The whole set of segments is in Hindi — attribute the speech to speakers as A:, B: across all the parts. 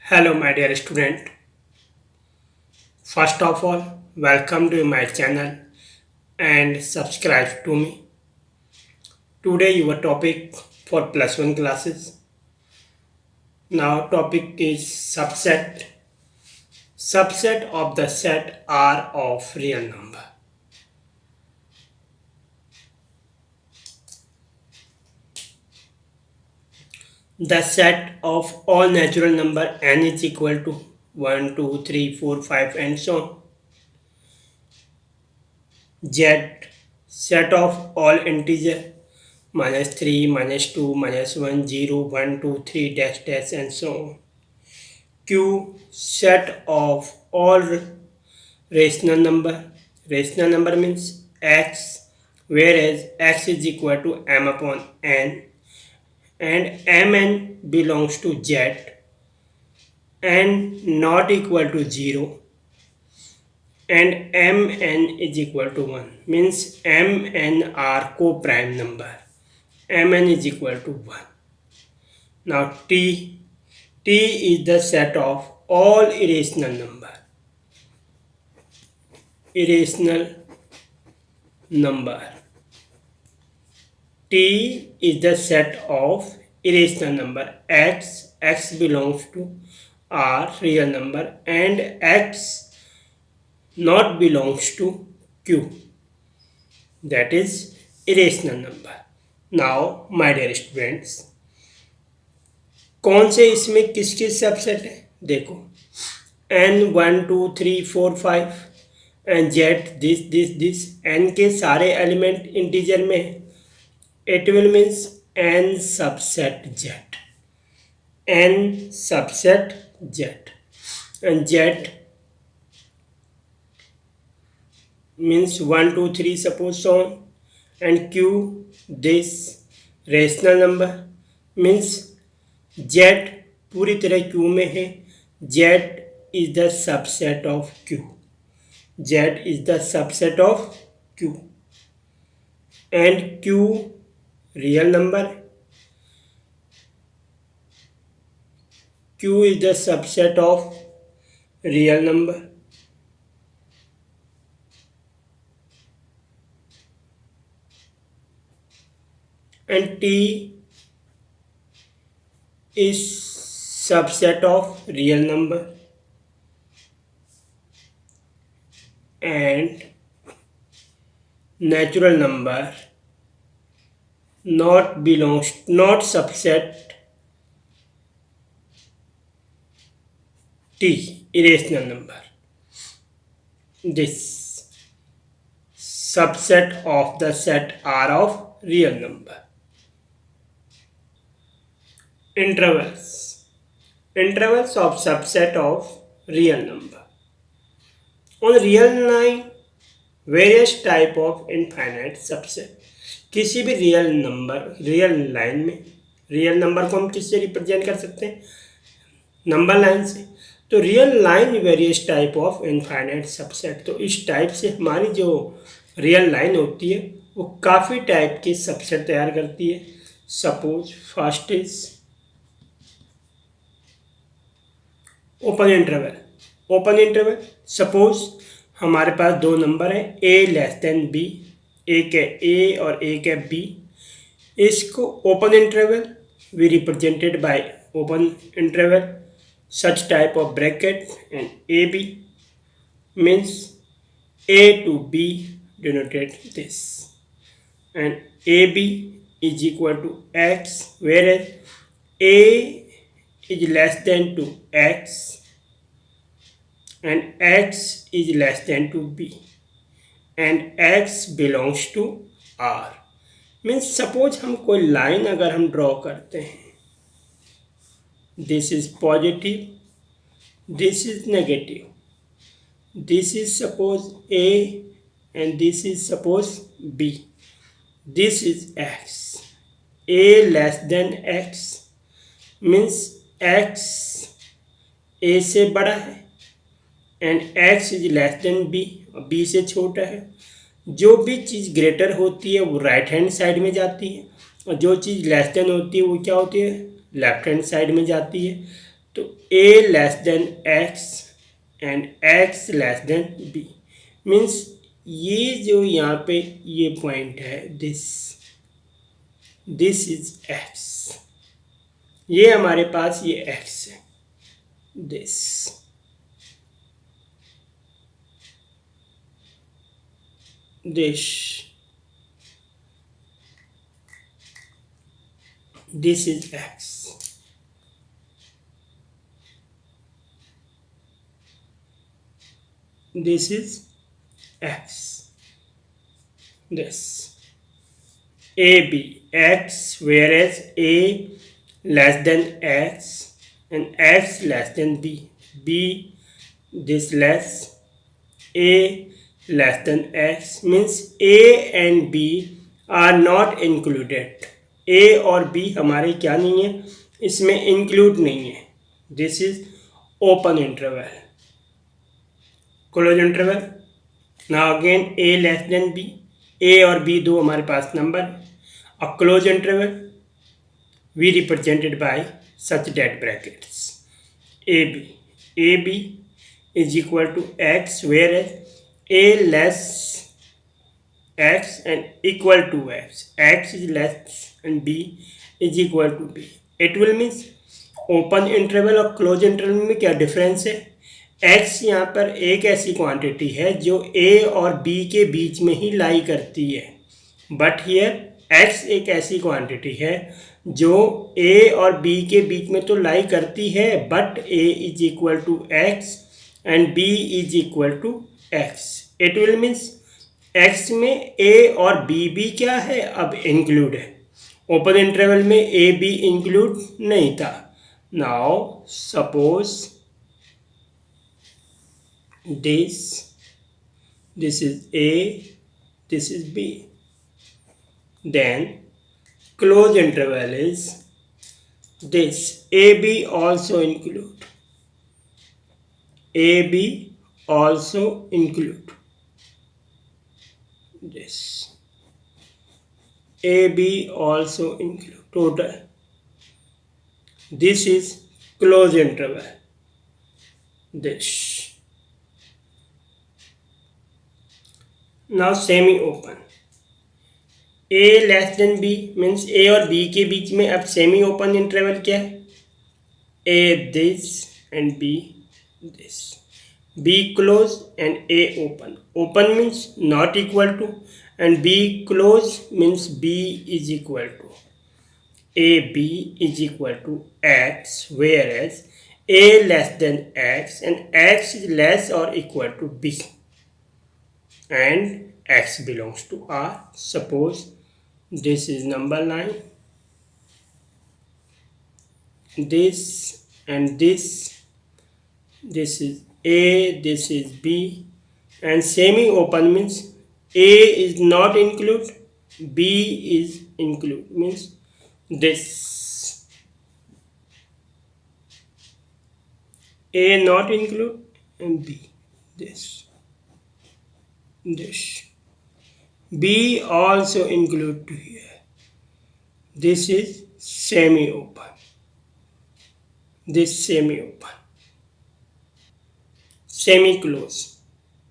A: Hello, my dear student. First of all, welcome to my channel and subscribe to me. Today, your topic for plus one classes. Now, topic is subset. Subset of the set R of real number. The set of all natural number n is equal to 1, 2, 3, 4, 5 and so on. Z, set of all integer -3, -2, -1, 0, 1, 2, 3, dash, dash, and so on. Q, set of all rational number. Rational number means x, whereas x is equal to m upon n, and mn belongs to z, and not equal to 0, and mn is equal to 1, means mn are co-prime number. Mn is equal to 1. Now T is the set of all irrational number. Irrational number. T is the set of irrational number. X belongs to R, real number, and X not belongs to Q. That is irrational number. Now, my dear students, कौन से इसमें किस किस सबसेट है देखो, n 1 2 3 4 5 and z this n के सारे एलिमेंट इंटीजर में है. It will means n subset z, n subset z, and z means 1 2 3 suppose so on, and q this rational number means z पूरी तरह q में है. z is the subset of q. z is the subset of q, and q real number. q is the subset of real number. And T is subset of real number, and natural number not subset T, irrational number. This subset of the set R of real number. Intervals of subset of real number. On real line, various type of infinite subset. किसी भी रियल लाइन में रियल नंबर को हम किससे रिप्रेजेंट कर सकते हैं? नंबर लाइन से. तो real line various type of infinite subset. तो इस टाइप से हमारी जो रियल लाइन होती है वो काफ़ी टाइप के सबसेट तैयार करती है. Suppose first is open interval. Suppose हमारे पास दो नंबर है a लेस देन b, एक है a और एक है b. इसको open interval we represented by open interval such type of bracket, and AB means A to B denoted this, and AB is equal to X, whereas A is less than to X and X is less than to B, and X belongs to R. means suppose हम कोई लाइन अगर हम ड्रॉ करते हैं, this is positive, this is negative, this is suppose A and this is suppose B, this is X. A less than X means X A से बड़ा है, and X is less than B, B से छोटा है. जो भी चीज़ ग्रेटर होती है वो राइट हैंड साइड में जाती है, और जो चीज़ लेस देन होती है वो क्या होती है? लेफ्ट हैंड साइड में जाती है. तो a less than x and x less than b means ये जो यहाँ पे ये पॉइंट है दिस इज x, ये हमारे पास ये x है this is x. This is x. This AB x, whereas a less than x and x less than b. B this less, a less than x means a and b are not included. a और b हमारे क्या नहीं है, इसमें इंक्लूड नहीं है. This is open interval. Close interval. Now again a less than b, a और b दो हमारे पास number. A close interval we represented by such dead brackets. AB is equal to x, whereas a less x and equal to x is less and b is equal to b. It will means open interval और क्लोज इंटरवल में क्या डिफरेंस है. x यहाँ पर एक ऐसी क्वांटिटी है जो a और b के बीच में ही लाई करती है, बट हियर x एक ऐसी क्वांटिटी है जो a और b के बीच में तो लाई करती है, but a is equal to x and b is equal to x. It will means x में a और b भी क्या है, अब इंक्लूड है. ओपन इंटरवल में a b इंक्लूड नहीं था. Now suppose this is a, this is b, then close interval is this. AB also include, AB also include this, AB also include total. This is close interval. This. Now semi open. a less than b means a और b के बीच में अब सेमी ओपन इंटरवल क्या है, a this and b this, b close and a open. Open means not equal to and b close means b is equal to, a b is equal to x, whereas a less than x and x is less or equal to b and x belongs to R. Suppose this is number line, this and this is A, this is B, and semi open means A is not include, B is include, means this, A not include and B this. B also include to here. This is semi open. This semi open. Semi close.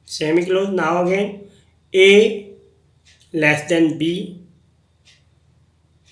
A: Semi close. Now again A less than B,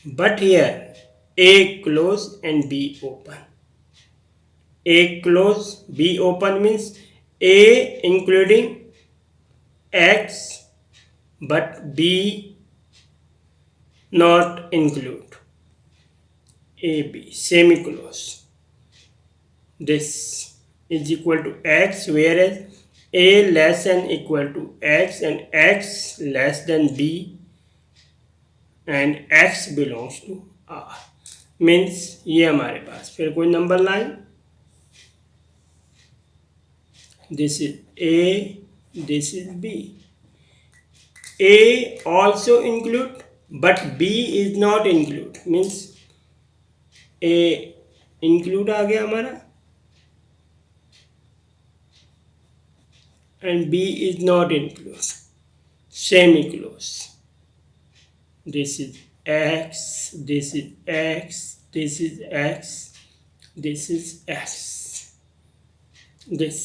A: but here A close and B open. A close, B open means A including x but b not include, AB semi-close. This is equal to x, whereas a less than equal to x and x less than b and x belongs to R. Means ये हमारे पास फिर कोई number line, this is a, this is B. A also include but B is not include, means A include आ गया हमारा and B is not include. Semi close. This is x, this is x, this is x, this is S, this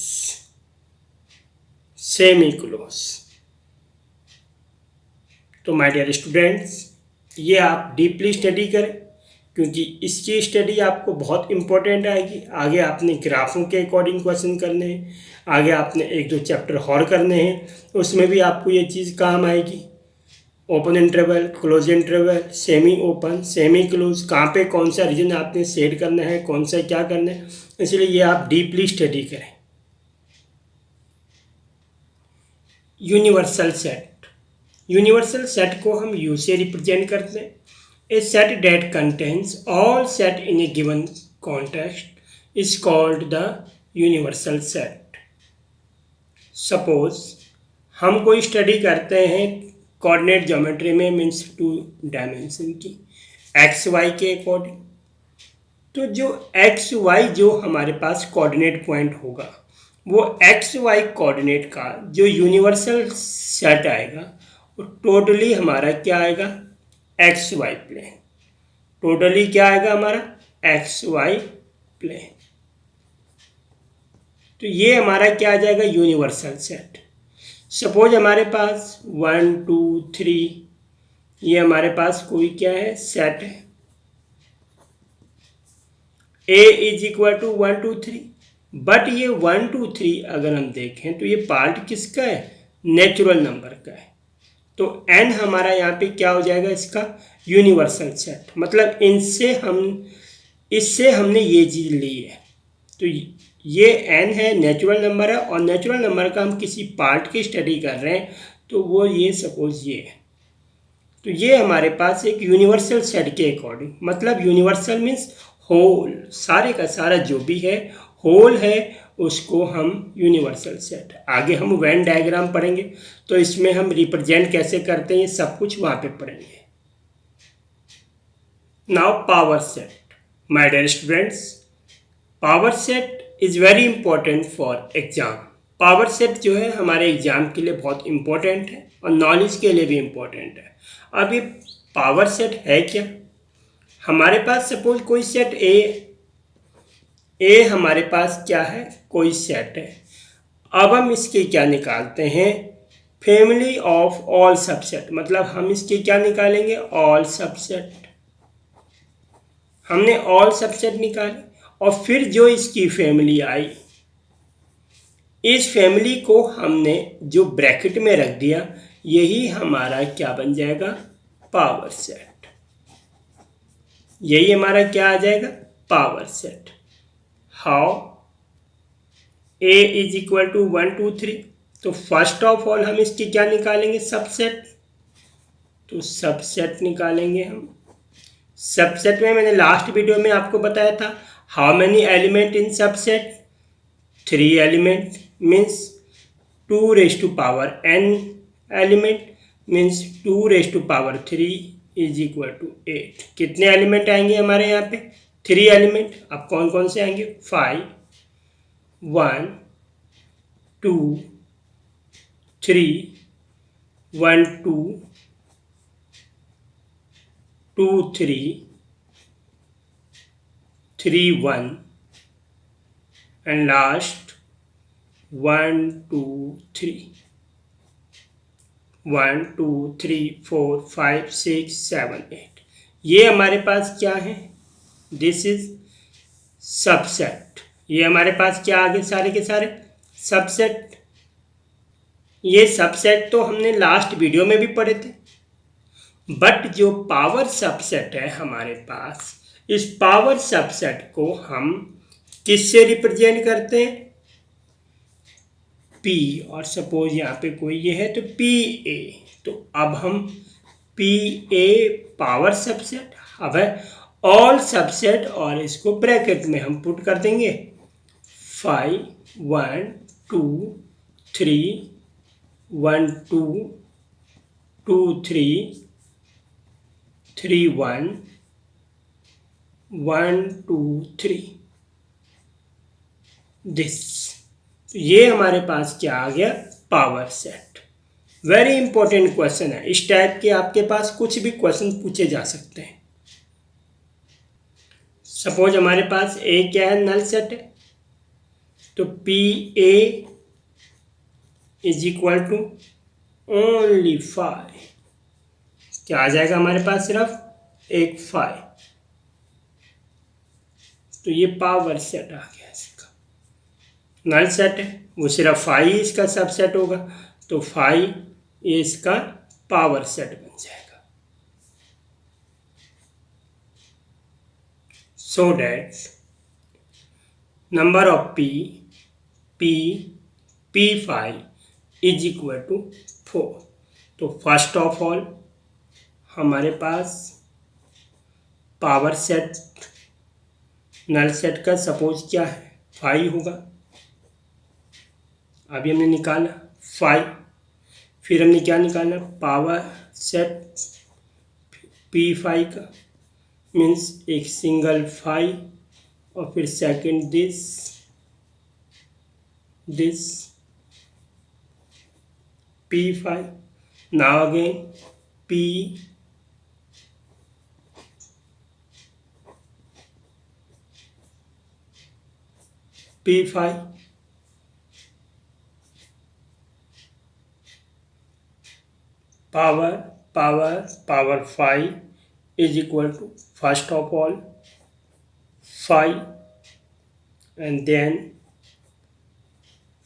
A: semi close. तो माय डियर स्टूडेंट्स, ये आप डीपली स्टडी करें, क्योंकि इसकी स्टडी आपको बहुत इंपॉर्टेंट आएगी। आगे आपने ग्राफों के अकॉर्डिंग क्वेश्चन करने हैं, आगे आपने 1-2 चैप्टर और करने हैं, उसमें भी आपको ये चीज़ काम आएगी। Open interval, close interval, semi open, semi close, कहाँ पे कौन सा रीजन आपने सेट करना है, कौन सा क्या करना है, इसलिए ये आप डीपली स्टडी करें। यूनिवर्सल सेट, यूनिवर्सल सेट को हम यू से रिप्रेजेंट करते हैं। A set that contains all set in a given context is called the universal set. Suppose हम कोई स्टडी करते हैं कोऑर्डिनेट ज्योमेट्री में, मीन्स 2 डायमेंशन की, एक्स वाई के अकॉर्डिंग। तो जो एक्स वाई जो हमारे पास कोऑर्डिनेट पॉइंट होगा, वो एक्स वाई कोऑर्डिनेट का जो यूनिवर्सल सेट आएगा वो टोटली हमारा क्या आएगा, एक्स वाई प्लेन। टोटली क्या आएगा हमारा, एक्स वाई प्लेन। तो ये हमारा क्या आ जाएगा, यूनिवर्सल सेट। सपोज हमारे पास 1 2 3, ये हमारे पास कोई क्या है, सेट है। A is equal to 1 2 3, but ये 1 2 3 अगर हम देखें तो ये पार्ट किसका है, नेचुरल नंबर का है। तो n हमारा यहाँ पे क्या हो जाएगा, इसका यूनिवर्सल सेट। मतलब इससे हमने ये चीज़ ली है। तो ये n है, नेचुरल नंबर है, और नेचुरल नंबर का हम किसी पार्ट की स्टडी कर रहे हैं, तो वो ये सपोज ये है। तो ये हमारे पास एक यूनिवर्सल सेट के अकॉर्डिंग, मतलब यूनिवर्सल मीन्स होल, सारे का सारा जो भी है होल है, उसको हम यूनिवर्सल सेट। आगे हम वेन डायग्राम पढ़ेंगे, तो इसमें हम रिप्रेजेंट कैसे करते हैं ये सब कुछ वहाँ पे पढ़ेंगे। Now power set, my dear students, power set is very important for exam. Power set जो है हमारे एग्जाम के लिए बहुत इंपॉर्टेंट है और नॉलेज के लिए भी इंपॉर्टेंट है। अब ये पावर सेट है क्या, हमारे पास सपोज कोई सेट ए हमारे पास क्या है, कोई सेट है। अब हम इसके क्या निकालते हैं, फैमिली ऑफ ऑल सबसेट, मतलब हम इसके क्या निकालेंगे, ऑल सबसेट। हमने ऑल सबसेट निकाले और फिर जो इसकी फैमिली आई, इस फैमिली को हमने जो ब्रैकेट में रख दिया, यही हमारा क्या बन जाएगा, पावर सेट। यही हमारा क्या आ जाएगा, power set. How, a is equal to 1 2 3, तो फर्स्ट ऑफ ऑल हम इसकी क्या निकालेंगे, सबसेट। तो सबसेट निकालेंगे हम। सबसेट में मैंने लास्ट वीडियो में आपको बताया था, how many element in subset, 3 element, means 2 raise to power n element, means 2 raise to power 3 is equal to 8। कितने एलिमेंट आएंगे हमारे यहाँ पे, 3 एलिमेंट। अब कौन कौन से आएंगे, 5 1 2 3 1 2 2 3 3 1 एंड लास्ट 1 2 3 1 2 3 4 5 6 7 8। ये हमारे पास क्या है, दिस इज सबसेट। ये हमारे पास क्या आगे सारे के सारे सबसेट। ये सबसेट तो हमने लास्ट वीडियो में भी पढ़े थे, बट जो पावर सबसेट है हमारे पास, इस पावर सबसेट को हम किससे रिप्रेजेंट करते हैं, P, और सपोज यहाँ पे कोई ये है तो PA। तो अब हम PA पावर सबसेट, अब है ऑल सबसेट, और इसको ब्रैकेट में हम पुट कर देंगे 5 1 2 3 1 2 2 3 3 1 1 2 3 दिस। ये हमारे पास क्या आ गया, power set. Very important question है, इस टाइप के आपके पास कुछ भी क्वेश्चन पूछे जा सकते हैं। सपोज हमारे पास ए क्या है, नल सेट है, तो P A is equal to only 5, क्या आ जाएगा हमारे पास, सिर्फ एक 5। तो ये पावर सेट आ गया इसका। नल सेट है, वो सिर्फ 5 इसका सबसेट होगा, तो 5 ये इसका पावर सेट बन जाएगा। So that number of P5 is equal to 4। तो फर्स्ट ऑफ ऑल हमारे पास पावर सेट नल सेट का सपोज क्या है, 5 होगा। अभी हमने निकाला 5, फिर हमने क्या निकालना, पावर सेट P5 का, मीन्स एक सिंगल 5 और फिर second this P5, now again P5, power 5 is equal to first of all 5 and then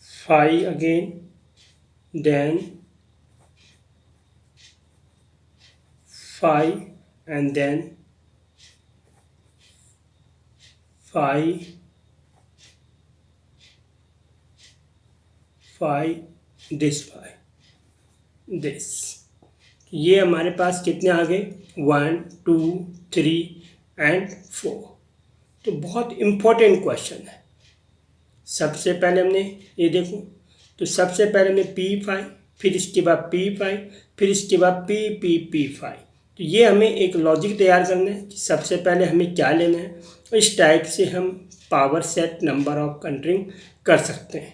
A: 5 again, then 5 and then 5 this ये हमारे पास कितने आ गए, 1 2 3 एंड 4। तो बहुत इम्पोर्टेंट क्वेश्चन है। सबसे पहले हमने ये देखो, तो सबसे पहले हमने P5, फिर इसके बाद P5, फिर इसके बाद P5। तो ये हमें एक लॉजिक तैयार करना है कि सबसे पहले हमें क्या लेना है, और इस टाइप से हम पावर सेट नंबर ऑफ कंट्रिंग कर सकते हैं।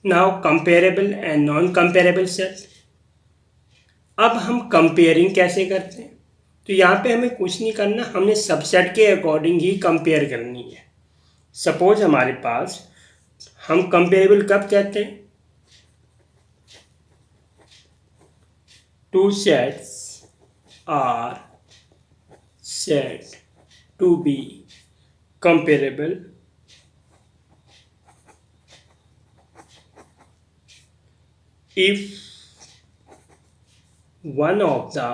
A: Now comparable and non comparable set. अब हम कंपेयरिंग कैसे करते हैं, तो यहाँ पे हमें कुछ नहीं करना, हमने सबसेट के अकॉर्डिंग ही कंपेयर करनी है। सपोज हमारे पास, हम कंपेरेबल कब कहते हैं, two sets are set to be comparable if one of the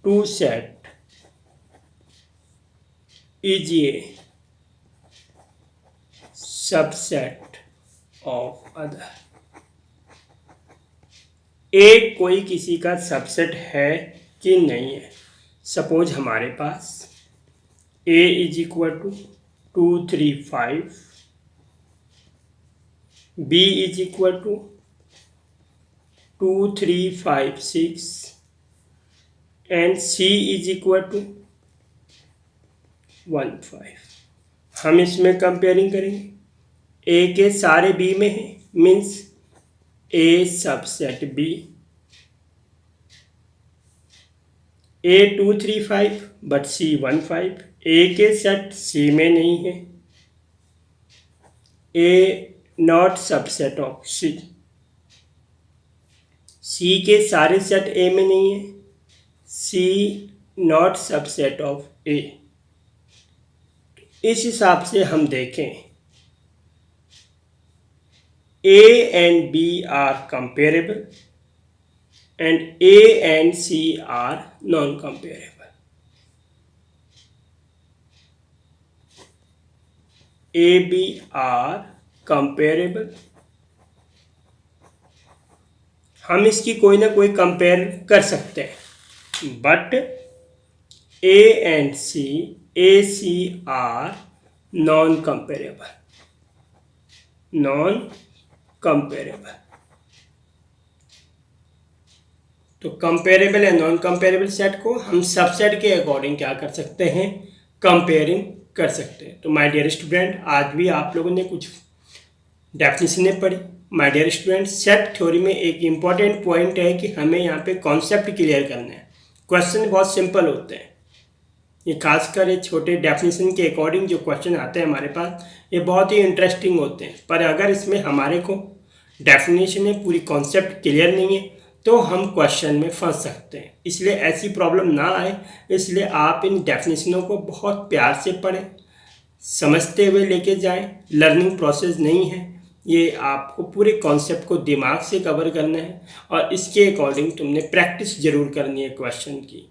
A: two set is a subset of other। एक कोई किसी का सबसेट है कि नहीं है। सपोज हमारे पास a is equal to 2 3 5, B is equal to 2 3 5 6 and C is equal to 1 5। हम इसमें कंपेयरिंग करेंगे, A के सारे B में है, means A subset B, A 2 3 5 but C 1 5, A के सेट C में नहीं है, A not subset of C, C के सारे सेट ए में नहीं है, C not subset of A. इस हिसाब से हम देखें, A and B are comparable and A and C are non comparable. A B are comparable, हम इसकी कोई ना कोई कंपेयर कर सकते हैं, but A and C, A C are non comparable, non comparable. तो comparable and non comparable set को हम सबसेट के अकॉर्डिंग क्या कर सकते हैं, कंपेयरिंग कर सकते हैं। तो माय डियर स्टूडेंट, आज भी आप लोगों ने कुछ डेफिनेशनें पढ़ी, my dear student, set theory में एक इम्पॉर्टेंट पॉइंट है कि हमें यहाँ पे कॉन्सेप्ट क्लियर करना है। क्वेश्चन बहुत सिंपल होते हैं, ये खासकर ये छोटे डेफिनेशन के अकॉर्डिंग जो क्वेश्चन आते हैं हमारे पास, ये बहुत ही इंटरेस्टिंग होते हैं। पर अगर इसमें हमारे को डेफिनेशन में पूरी कॉन्सेप्ट क्लियर नहीं है तो हम क्वेश्चन में फंस सकते हैं। इसलिए ऐसी प्रॉब्लम ना आए, इसलिए आप इन डेफिनेशनों को बहुत प्यार से पढ़ें, समझते हुए लेके जाएं। लर्निंग प्रोसेस नहीं है ये, आपको पूरे कॉन्सेप्ट को दिमाग से कवर करना है और इसके अकॉर्डिंग तुमने प्रैक्टिस जरूर करनी है क्वेश्चन की।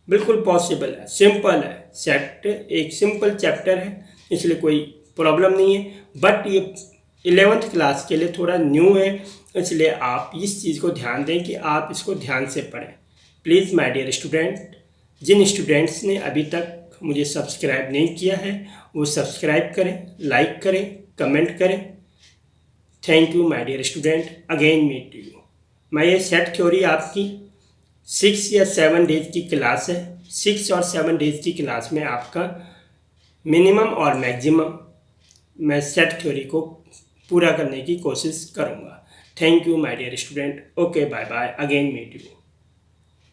A: बिल्कुल पॉसिबल है, सिंपल है। सेट एक सिंपल चैप्टर है, इसलिए कोई प्रॉब्लम नहीं है। बट ये 11th क्लास के लिए थोड़ा न्यू है, इसलिए आप इस चीज़ को ध्यान दें कि आप इसको ध्यान से पढ़ें। प्लीज़ माय डियर स्टूडेंट, जिन स्टूडेंट्स ने अभी तक मुझे सब्सक्राइब नहीं किया है वो सब्सक्राइब करें, लाइक करें, कमेंट करें। Thank you my dear student, again meet you. मैं ये सेट थ्योरी आपकी 6 या 7 डेज की क्लास है। 6 और 7 डेज की क्लास में आपका मिनिमम और मैक्सिमम मैं सेट थ्योरी को पूरा करने की कोशिश करूँगा। Thank you my dear student, okay bye bye, again meet you.